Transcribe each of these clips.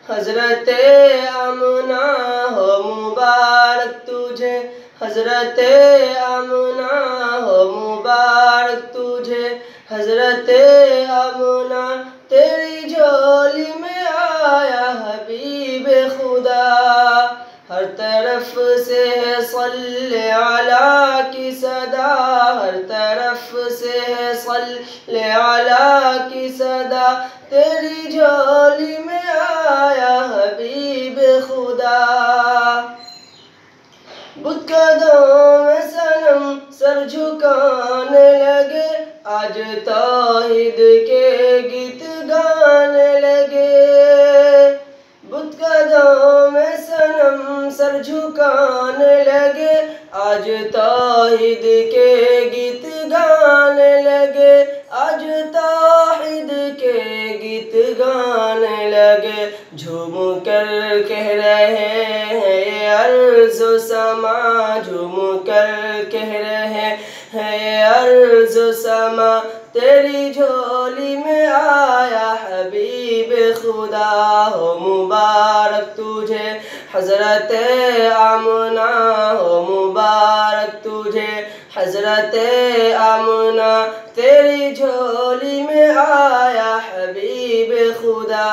हजरते आमना हो मुबारक तुझे, हजरते आमना हो मुबारक तुझे, हजरते आमना तेरी झोली में आया हबीब खुदा। हर तरफ से है सल्ले अला की सदा, हर तरफ से है सल्ले अला की सदा, तेरी झोली में आया हबीब खुदा। बुत कदम में सनम सर झुकाने लगे, आज तौहीद के गीत गाने लगे। बुत कदम में सनम सर झुकाने लगे, आज तौहीद के गीत गाने लगे, आज तौहीद के गीत गाने लगे। झूम कर कह रहे हैं ये अर्ज़ समा, झूम कर कह रहे हैं ये अर्ज़ समा, तेरी झोली में आया हबीब खुदा। हो मुबारक तुझे हजरते आमना, हो मुबारक तुझे हजरते आमना, तेरी झोली में आया हबीब खुदा।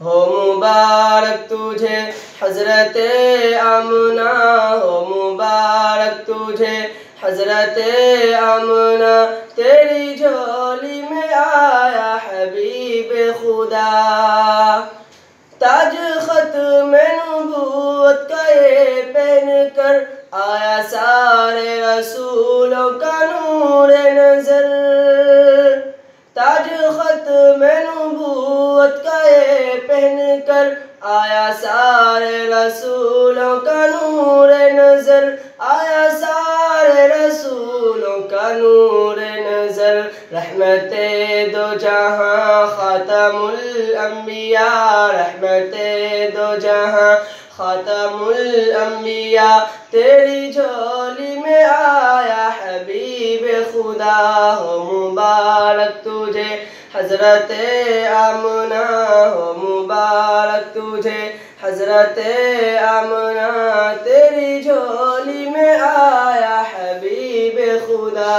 हो मुबारक तुझे हजरते आमना, हो मुबारक तुझे हजरते आमना, तेरी झोली में आया हबीब खुदा। ताज ख़त्म नबूवत का ये पहन कर आया सारे रसूलों का नूर नज़र। ताज ख़त्म नबूवत का ये पहन कर आया सारे रसूलों का नूर नज़र, आया सारे रसूलों का नूर नज़र। रहमते दो जहां ख़ातमुल अंबिया, रहमते दो जहां ख़ातमुल अंबिया, तेरी झोली में आया हबीब खुदा। हो मुबारक तुझे हजरते आमना, हो मुबारक तुझे हजरते आमना, तेरी झोली में आया हबीब खुदा।